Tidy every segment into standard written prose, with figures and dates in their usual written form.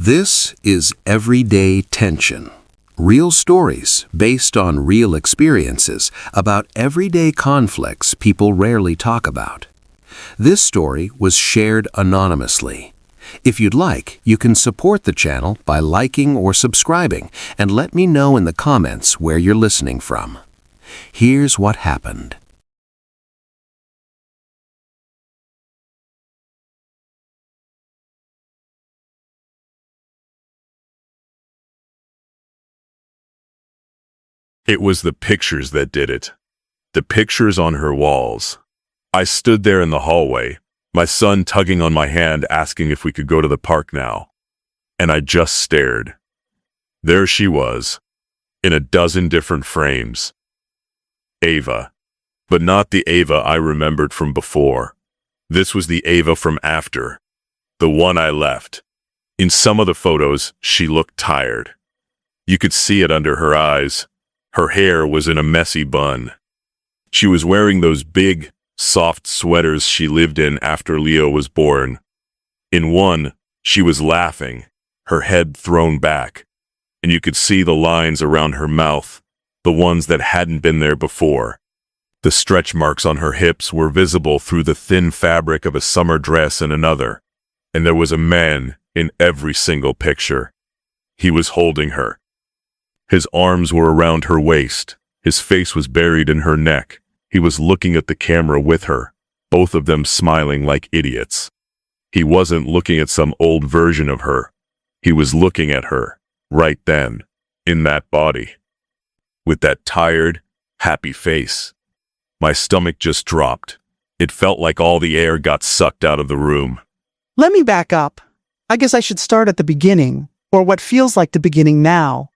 This is Everyday Tension. Real stories based on real experiences about everyday conflicts people rarely talk about. This story was shared anonymously. If you'd like, you can support the channel by liking or subscribing and let me know in the comments where you're listening from. Here's what happened. It was the pictures that did it. The pictures on her walls. I stood there in the hallway, my son tugging on my hand asking if we could go to the park now. And I just stared. There she was, in a dozen different frames. Ava. But not the Ava I remembered from before. This was the Ava from after. The one I left. In some of the photos, she looked tired. You could see it under her eyes. Her hair was in a messy bun. She was wearing those big, soft sweaters she lived in after Leo was born. In one, she was laughing, her head thrown back, and you could see the lines around her mouth, the ones that hadn't been there before. The stretch marks on her hips were visible through the thin fabric of a summer dress in another, and there was a man in every single picture. He was holding her. His arms were around her waist. His face was buried in her neck. He was looking at the camera with her, both of them smiling like idiots. He wasn't looking at some old version of her. He was looking at her, right then, in that body. With that tired, happy face. My stomach just dropped. It felt like all the air got sucked out of the room. Let me back up. I guess I should start at the beginning, or what feels like the beginning now.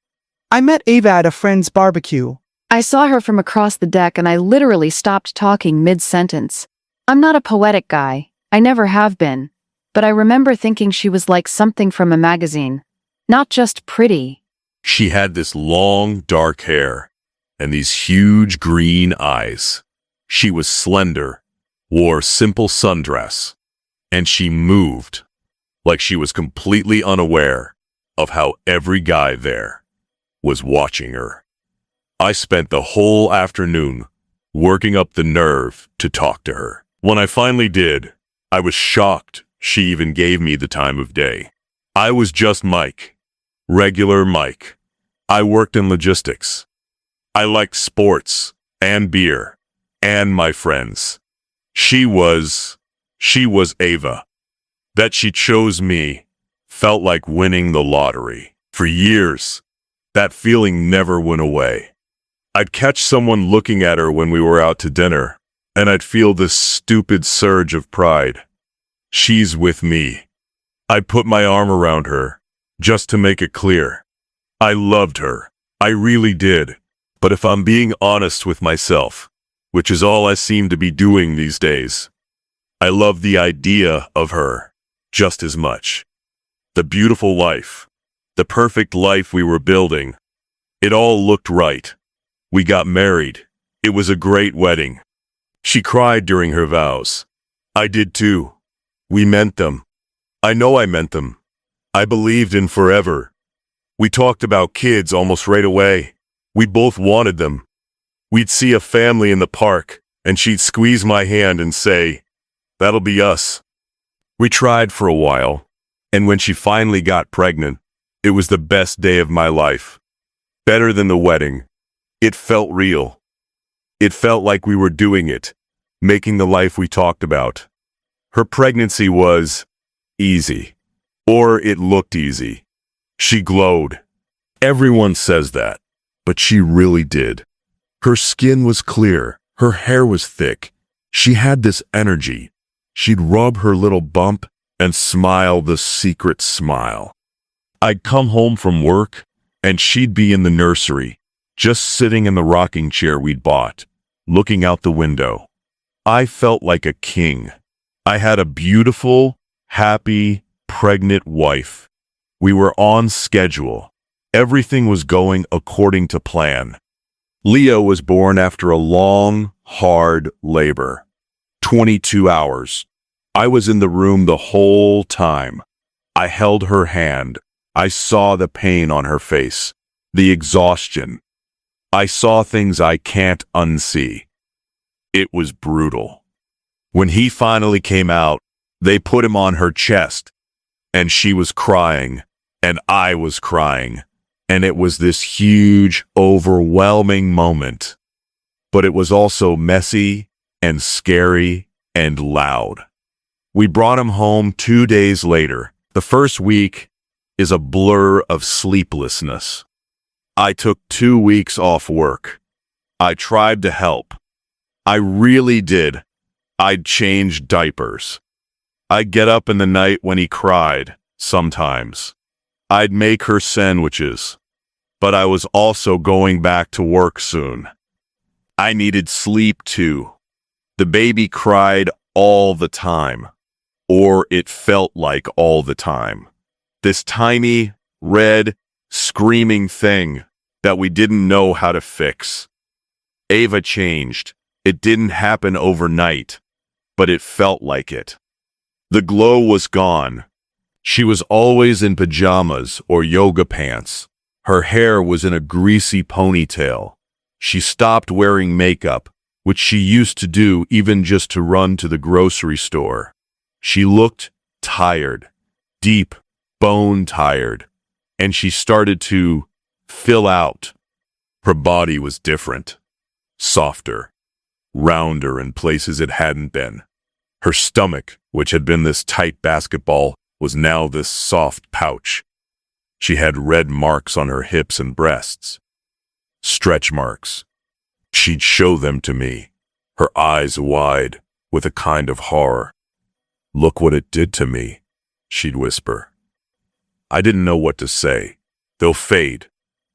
I met Ava at a friend's barbecue. I saw her from across the deck and I literally stopped talking mid-sentence. I'm not a poetic guy. I never have been. But I remember thinking she was like something from a magazine. Not just pretty. She had this long, dark hair and these huge green eyes. She was slender, wore simple sundress, and she moved like she was completely unaware of how every guy there was watching her. I spent the whole afternoon working up the nerve to talk to her. When I finally did, I was shocked she even gave me the time of day. I was just Mike. Regular Mike. I worked in logistics. I liked sports and beer and my friends. She was Ava. That she chose me felt like winning the lottery. For years, that feeling never went away. I'd catch someone looking at her when we were out to dinner, and I'd feel this stupid surge of pride. She's with me. I'd put my arm around her, just to make it clear. I loved her. I really did. But if I'm being honest with myself, which is all I seem to be doing these days, I love the idea of her just as much. The beautiful life. The perfect life we were building. It all looked right. We got married. It was a great wedding. She cried during her vows. I did too. We meant them. I know I meant them. I believed in forever. We talked about kids almost right away. We both wanted them. We'd see a family in the park, and she'd squeeze my hand and say, "That'll be us." We tried for a while, and when she finally got pregnant, it was the best day of my life. Better than the wedding. It felt real. It felt like we were doing it, making the life we talked about. Her pregnancy was easy. Or it looked easy. She glowed. Everyone says that, but she really did. Her skin was clear. Her hair was thick. She had this energy. She'd rub her little bump and smile the secret smile. I'd come home from work, and she'd be in the nursery, just sitting in the rocking chair we'd bought, looking out the window. I felt like a king. I had a beautiful, happy, pregnant wife. We were on schedule. Everything was going according to plan. Leo was born after a long, hard labor. 22 hours. I was in the room the whole time. I held her hand, I saw the pain on her face, the exhaustion. I saw things I can't unsee. It was brutal. When he finally came out, they put him on her chest, and she was crying, and I was crying, and it was this huge, overwhelming moment. But it was also messy and scary and loud. We brought him home 2 days later. The first week is a blur of sleeplessness. I took 2 weeks off work. I tried to help. I really did. I'd change diapers. I'd get up in the night when he cried, sometimes. I'd make her sandwiches. But I was also going back to work soon. I needed sleep too. The baby cried all the time. Or it felt like all the time. This tiny, red, screaming thing that we didn't know how to fix. Ava changed. It didn't happen overnight, but it felt like it. The glow was gone. She was always in pajamas or yoga pants. Her hair was in a greasy ponytail. She stopped wearing makeup, which she used to do even just to run to the grocery store. She looked tired, deep, bone-tired, and she started to fill out. Her body was different, softer, rounder in places it hadn't been. Her stomach, which had been this tight basketball, was now this soft pouch. She had red marks on her hips and breasts. Stretch marks. She'd show them to me, her eyes wide, with a kind of horror. "Look what it did to me," she'd whisper. I didn't know what to say. "They'll fade,"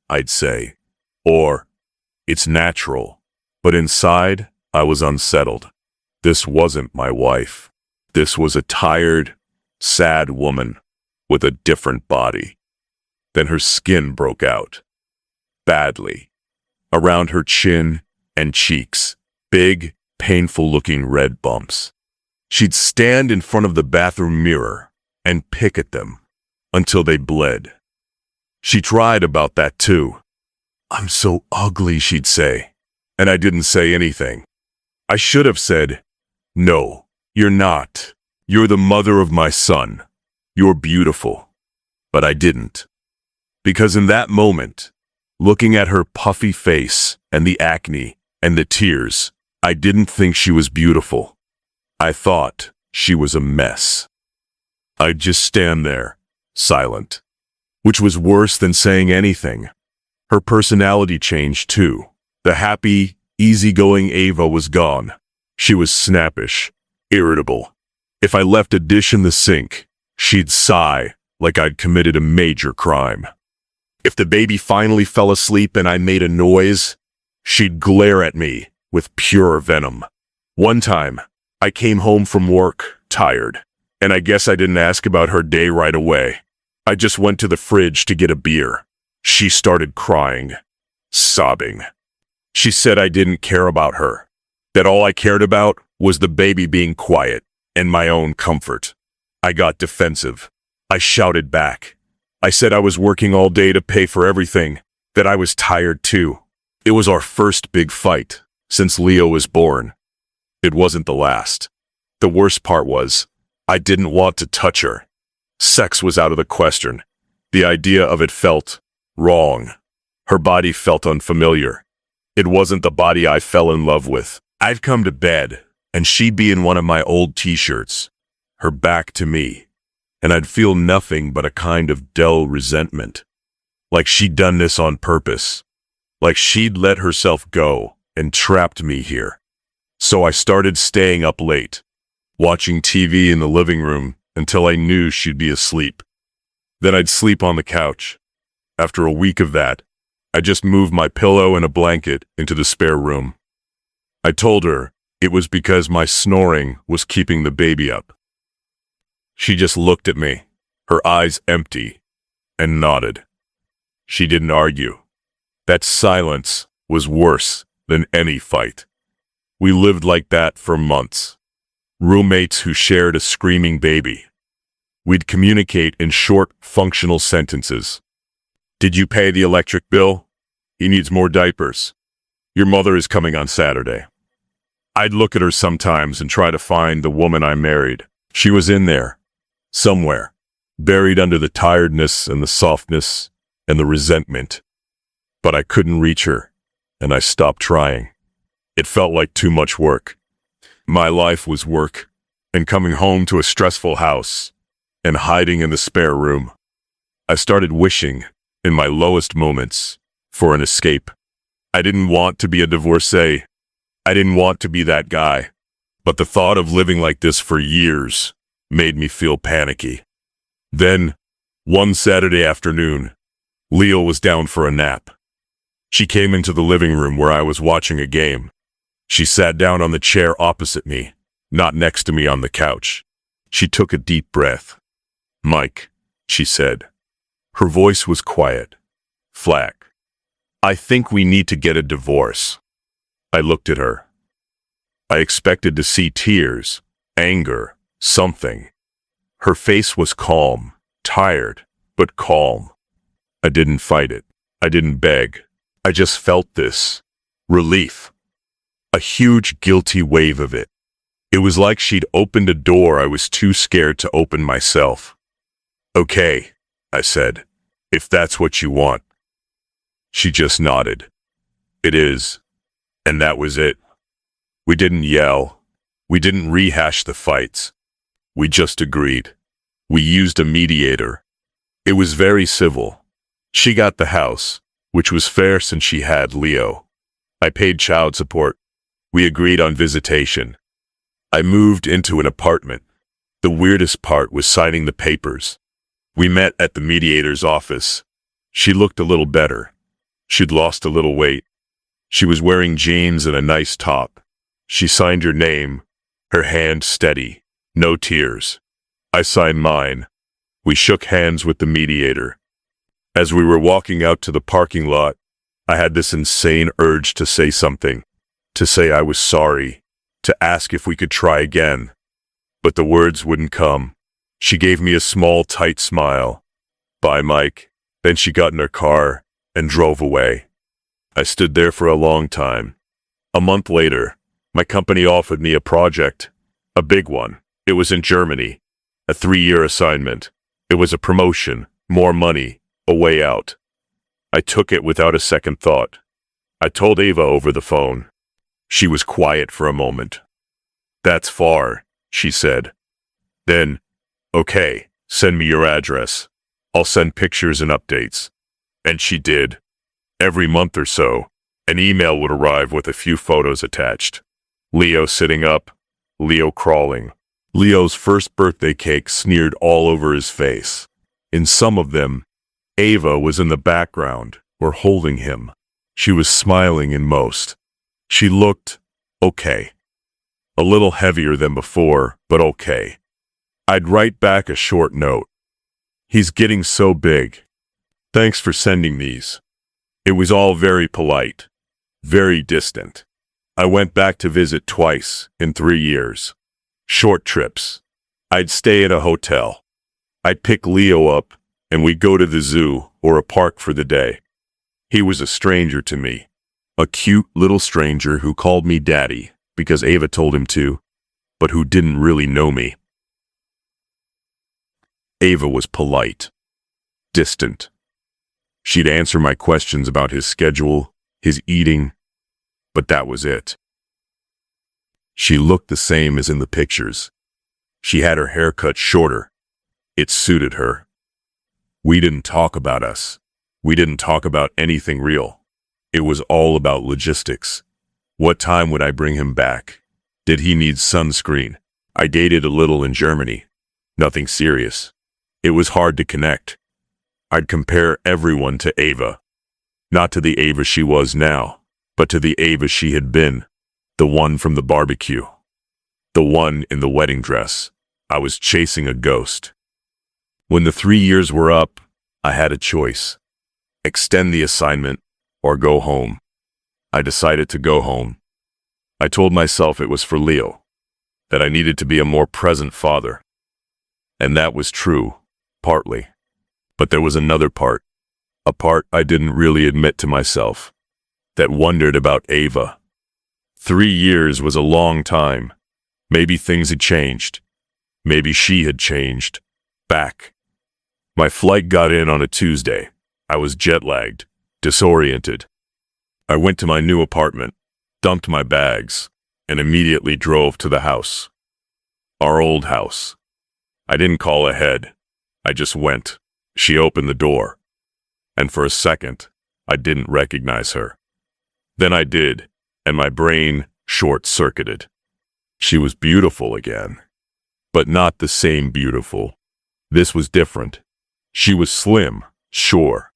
I'd say. Or, "It's natural." But inside, I was unsettled. This wasn't my wife. This was a tired, sad woman with a different body. Then her skin broke out. Badly. Around her chin and cheeks. Big, painful-looking red bumps. She'd stand in front of the bathroom mirror and pick at them until they bled. She tried about that too. "I'm so ugly," she'd say, and I didn't say anything. I should have said, "No, you're not. You're the mother of my son. You're beautiful." But I didn't. Because in that moment, looking at her puffy face and the acne and the tears, I didn't think she was beautiful. I thought she was a mess. I'd just stand there, silent, which was worse than saying anything. Her personality changed too. The happy, easygoing Ava was gone. She was snappish, irritable. If I left a dish in the sink, she'd sigh like I'd committed a major crime. If the baby finally fell asleep and I made a noise, she'd glare at me with pure venom. One time, I came home from work, tired, and I guess I didn't ask about her day right away. I just went to the fridge to get a beer. She started crying, sobbing. She said I didn't care about her, that all I cared about was the baby being quiet and my own comfort. I got defensive. I shouted back. I said I was working all day to pay for everything, that I was tired too. It was our first big fight since Leo was born. It wasn't the last. The worst part was, I didn't want to touch her. Sex was out of the question. The idea of it felt wrong. Her body felt unfamiliar. It wasn't the body I fell in love with. I'd come to bed, and she'd be in one of my old t-shirts, her back to me, and I'd feel nothing but a kind of dull resentment. Like she'd done this on purpose. Like she'd let herself go and trapped me here. So I started staying up late, watching TV in the living room until I knew she'd be asleep. Then I'd sleep on the couch. After a week of that, I just moved my pillow and a blanket into the spare room. I told her it was because my snoring was keeping the baby up. She just looked at me, her eyes empty, and nodded. She didn't argue. That silence was worse than any fight. We lived like that for months. Roommates who shared a screaming baby. We'd communicate in short, functional sentences. Did you pay the electric bill? He needs more diapers. Your mother is coming on Saturday. I'd look at her sometimes and try to find the woman I married. She was in there, somewhere, buried under the tiredness and the softness and the resentment. But I couldn't reach her, and I stopped trying. It felt like too much work. My life was work, and coming home to a stressful house, and hiding in the spare room. I started wishing, in my lowest moments, for an escape. I didn't want to be a divorcee. I didn't want to be that guy. But the thought of living like this for years made me feel panicky. Then, one Saturday afternoon, Leo was down for a nap. She came into the living room where I was watching a game. She sat down on the chair opposite me, not next to me on the couch. She took a deep breath. "Mike," she said. Her voice was quiet, flat. "I think we need to get a divorce." I looked at her. I expected to see tears, anger, something. Her face was calm, tired, but calm. I didn't fight it. I didn't beg. I just felt this relief. A huge guilty wave of it. It was like she'd opened a door I was too scared to open myself. "Okay," I said, "if that's what you want." She just nodded. "It is." And that was it. We didn't yell. We didn't rehash the fights. We just agreed. We used a mediator. It was very civil. She got the house, which was fair since she had Leo. I paid child support. We agreed on visitation. I moved into an apartment. The weirdest part was signing the papers. We met at the mediator's office. She looked a little better. She'd lost a little weight. She was wearing jeans and a nice top. She signed her name, her hand steady, no tears. I signed mine. We shook hands with the mediator. As we were walking out to the parking lot, I had this insane urge to say something, to say I was sorry, to ask if we could try again. But the words wouldn't come. She gave me a small, tight smile. "Bye, Mike." Then she got in her car and drove away. I stood there for a long time. A month later, my company offered me a project, a big one. It was in Germany, a 3-year assignment. It was a promotion, more money, a way out. I took it without a second thought. I told Ava over the phone. She was quiet for a moment. "That's far," she said. Then, "Okay, send me your address. I'll send pictures and updates." And she did. Every month or so, an email would arrive with a few photos attached. Leo sitting up, Leo crawling. Leo's first birthday cake smeared all over his face. In some of them, Ava was in the background or holding him. She was smiling in most. She looked okay. A little heavier than before, but okay. I'd write back a short note. "He's getting so big. Thanks for sending these." It was all very polite, very distant. I went back to visit twice in 3 years. Short trips. I'd stay at a hotel. I'd pick Leo up, and we'd go to the zoo or a park for the day. He was a stranger to me. A cute little stranger who called me daddy because Ava told him to, but who didn't really know me. Ava was polite, distant. She'd answer my questions about his schedule, his eating, but that was it. She looked the same as in the pictures. She had her hair cut shorter. It suited her. We didn't talk about us. We didn't talk about anything real. It was all about logistics. What time would I bring him back? Did he need sunscreen? I dated a little in Germany. Nothing serious. It was hard to connect. I'd compare everyone to Ava. Not to the Ava she was now, but to the Ava she had been. The one from the barbecue. The one in the wedding dress. I was chasing a ghost. When the 3 years were up, I had a choice. Extend the assignment or go home. I decided to go home. I told myself it was for Leo, that I needed to be a more present father. And that was true, partly. But there was another part, a part I didn't really admit to myself, that wondered about Ava. 3 years was a long time. Maybe things had changed. Maybe she had changed. Back. My flight got in on a Tuesday. I was jet-lagged, disoriented. I went to my new apartment, dumped my bags, and immediately drove to the house. Our old house. I didn't call ahead. I just went. She opened the door. And for a second, I didn't recognize her. Then I did, and my brain short-circuited. She was beautiful again. But not the same beautiful. This was different. She was slim, sure.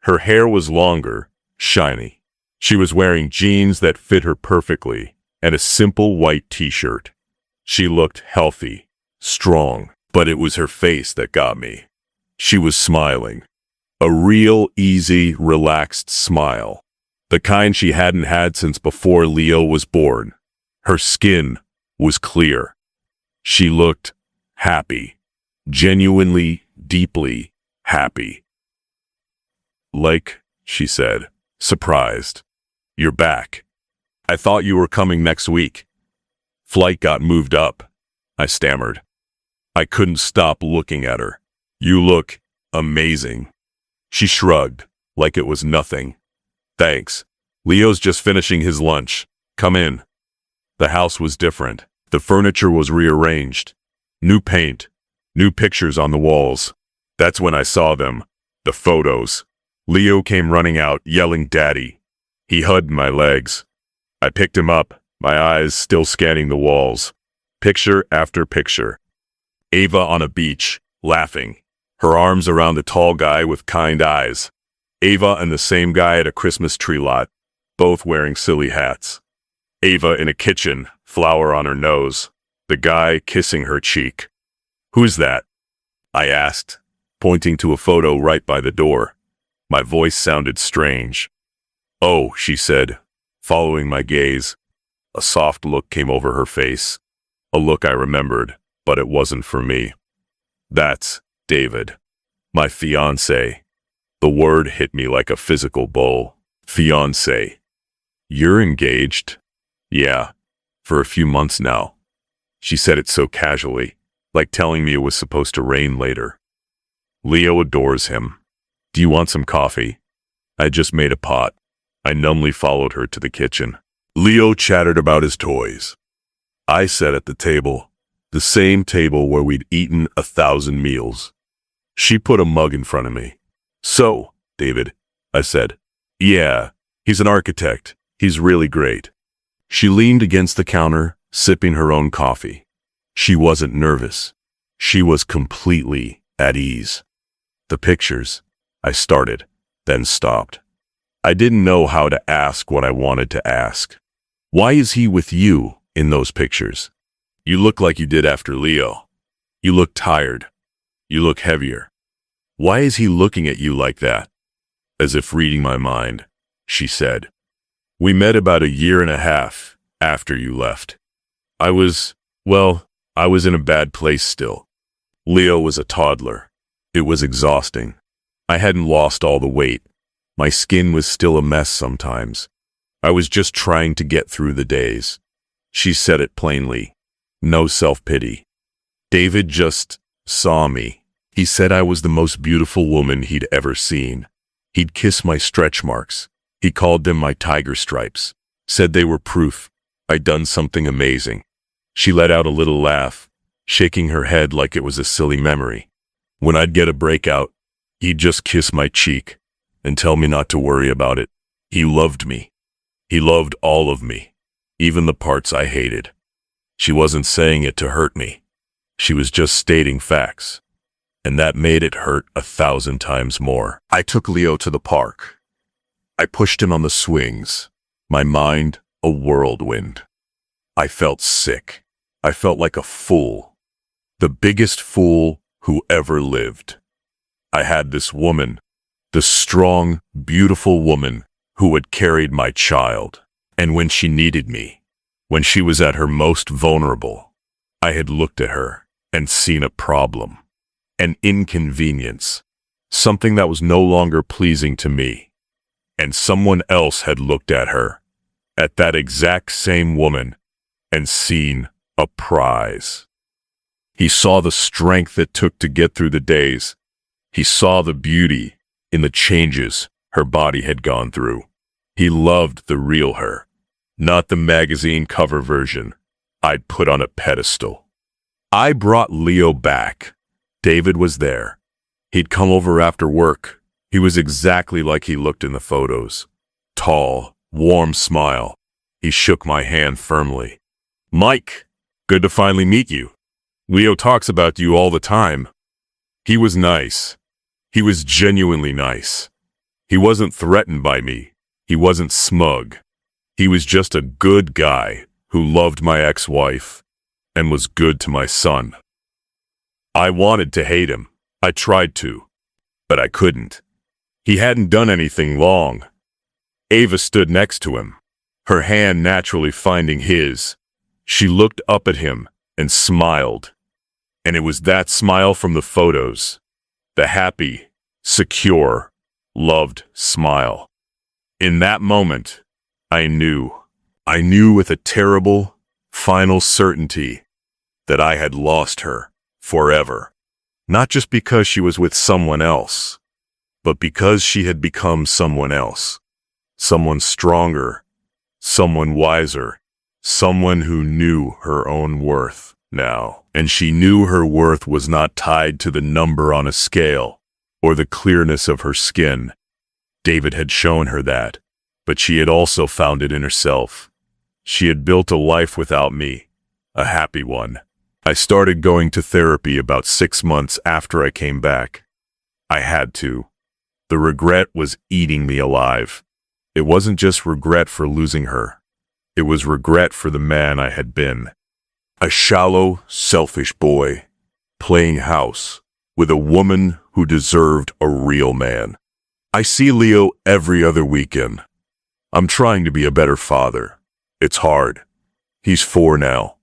Her hair was longer, shiny. She was wearing jeans that fit her perfectly, and a simple white t-shirt. She looked healthy, strong, but it was her face that got me. She was smiling. A real, easy, relaxed smile. The kind she hadn't had since before Leo was born. Her skin was clear. She looked happy. Genuinely, deeply happy. "Like," she said, surprised. "You're back. I thought you were coming next week." "Flight got moved up," I stammered. I couldn't stop looking at her. "You look amazing." She shrugged, like it was nothing. "Thanks. Leo's just finishing his lunch. Come in." The house was different. The furniture was rearranged. New paint. New pictures on the walls. That's when I saw them. The photos. Leo came running out, yelling, "Daddy." He hugged my legs. I picked him up, my eyes still scanning the walls. Picture after picture. Ava on a beach, laughing. Her arms around the tall guy with kind eyes. Ava and the same guy at a Christmas tree lot, both wearing silly hats. Ava in a kitchen, flour on her nose. The guy kissing her cheek. "Who's that?" I asked, pointing to a photo right by the door. My voice sounded strange. "Oh," she said, following my gaze. A soft look came over her face. A look I remembered, but it wasn't for me. "That's David, my fiancé." The word hit me like a physical blow. Fiancé. "You're engaged?" "Yeah, for a few months now." She said it so casually, like telling me it was supposed to rain later. "Leo adores him. Do you want some coffee?" I just made a pot. I numbly followed her to the kitchen. Leo chattered about his toys. I sat at the table, the same table where we'd eaten 1,000 meals. She put a mug in front of me. "So, David," I said. "Yeah, he's an architect. He's really great." She leaned against the counter, sipping her own coffee. She wasn't nervous. She was completely at ease. "The pictures," I started, then stopped. I didn't know how to ask what I wanted to ask. "Why is he with you in those pictures? You look like you did after Leo. You look tired. You look heavier. Why is he looking at you like that?" As if reading my mind, she said, "We met about 1.5 years after you left. I was in a bad place still. Leo was a toddler. It was exhausting. I hadn't lost all the weight. My skin was still a mess sometimes. I was just trying to get through the days." She said it plainly. No self-pity. David just saw me. He said I was the most beautiful woman he'd ever seen. He'd kiss my stretch marks. He called them my tiger stripes. Said they were proof I'd done something amazing. She let out a little laugh, shaking her head like it was a silly memory. When I'd get a breakout, he'd just kiss my cheek and tell me not to worry about it. He loved me. He loved all of me, even the parts I hated. She wasn't saying it to hurt me. She was just stating facts, and that made it hurt 1,000 times more. I took Leo to the park. I pushed him on the swings, my mind a whirlwind. I felt sick. I felt like a fool, the biggest fool who ever lived. I had this woman, the strong, beautiful woman who had carried my child. And when she needed me, when she was at her most vulnerable, I had looked at her and seen a problem. an inconvenience, something that was no longer pleasing to me. And someone else had looked at her, at that exact same woman, and seen a prize. He saw the strength it took to get through the days. He saw the beauty in the changes her body had gone through. He loved the real her, not the magazine cover version I'd put on a pedestal. I brought Leo back. David was there. He'd come over after work. He was exactly like he looked in the photos. Tall, warm smile. He shook my hand firmly. "Mike, good to finally meet you. Leo talks about you all the time." He was nice. He was genuinely nice. He wasn't threatened by me. He wasn't smug. He was just a good guy who loved my ex-wife and was good to my son. I wanted to hate him. I tried to, but I couldn't. He hadn't done anything wrong. Ava stood next to him, her hand naturally finding his. She looked up at him and smiled. And it was that smile from the photos, the happy, secure, loved smile. In that moment, I knew with a terrible, final certainty that I had lost her forever. Not just because she was with someone else, but because she had become someone else. Someone stronger, someone wiser, someone who knew her own worth now. And she knew her worth was not tied to the number on a scale or the clearness of her skin. David had shown her that, but she had also found it in herself. She had built a life without me, a happy one. I started going to therapy about 6 months after I came back. I had to. The regret was eating me alive. It wasn't just regret for losing her. It was regret for the man I had been. A shallow, selfish boy, playing house with a woman who deserved a real man. I see Leo every other weekend. I'm trying to be a better father. It's hard. He's 4 now.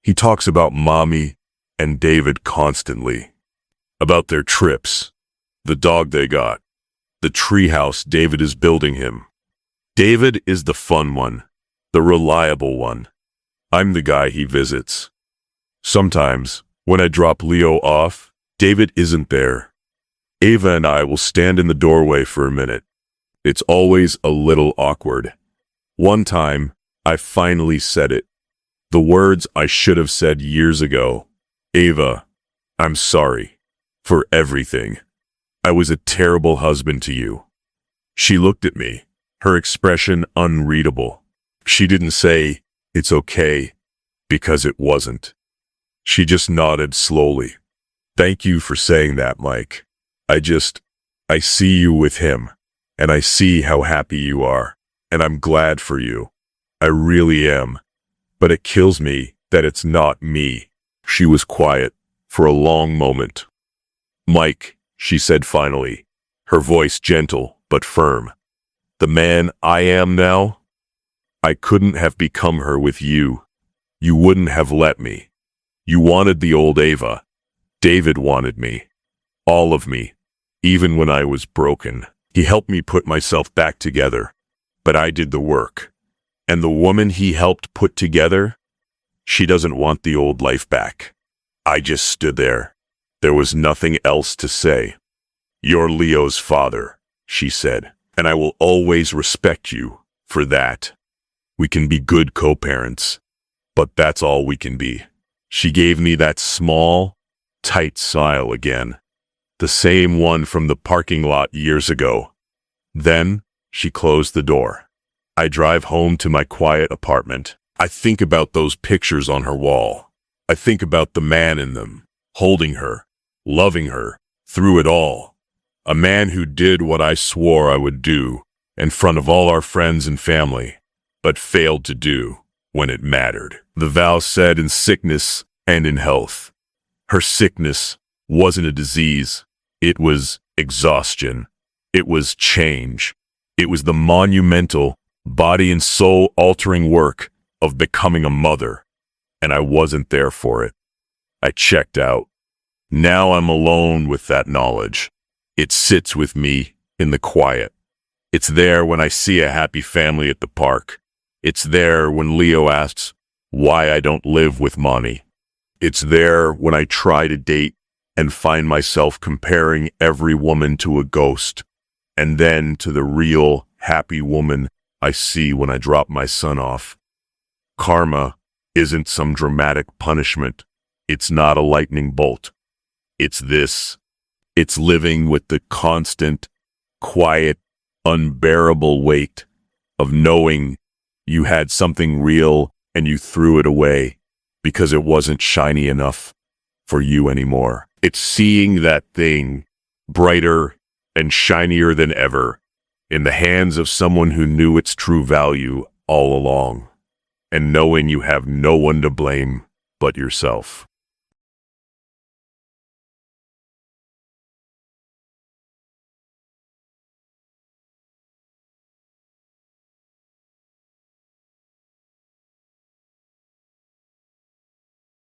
He talks about Mommy and David constantly. About their trips, the dog they got, the treehouse David is building him. David is the fun one, the reliable one. I'm the guy he visits. Sometimes, when I drop Leo off, David isn't there. Ava and I will stand in the doorway for a minute. It's always a little awkward. One time, I finally said it. The words I should have said years ago. "Ava, I'm sorry for everything. I was a terrible husband to you." She looked at me, her expression unreadable. She didn't say, "It's okay," because it wasn't. She just nodded slowly. "Thank you for saying that, Mike. I see you with him, and I see how happy you are, and I'm glad for you. I really am. But it kills me that it's not me." She was quiet for a long moment. "Mike," she said finally, her voice gentle but firm. "The man I am now, I couldn't have become her with you. You wouldn't have let me. You wanted the old Ava. David wanted me. All of me. Even when I was broken. He helped me put myself back together. But I did the work. And the woman he helped put together, she doesn't want the old life back." I just stood there. There was nothing else to say. "You're Leo's father," she said, "and I will always respect you for that. We can be good co-parents, but that's all we can be." She gave me that small, tight smile again, the same one from the parking lot years ago. Then she closed the door. I drive home to my quiet apartment. I think about those pictures on her wall. I think about the man in them, holding her, loving her, through it all. A man who did what I swore I would do in front of all our friends and family, but failed to do when it mattered. The vow said in sickness and in health. Her sickness wasn't a disease. It was exhaustion. It was change. It was the monumental, body and soul altering work of becoming a mother, and I wasn't there for it. I checked out. Now I'm alone with that knowledge. It sits with me in the quiet. It's there when I see a happy family at the park. It's there when Leo asks why I don't live with Monty. It's there when I try to date and find myself comparing every woman to a ghost, and then to the real, happy woman I see when I drop my son off. Karma isn't some dramatic punishment. It's not a lightning bolt. It's this. It's living with the constant, quiet, unbearable weight of knowing you had something real and you threw it away because it wasn't shiny enough for you anymore. It's seeing that thing brighter and shinier than ever in the hands of someone who knew its true value all along, and knowing you have no one to blame but yourself.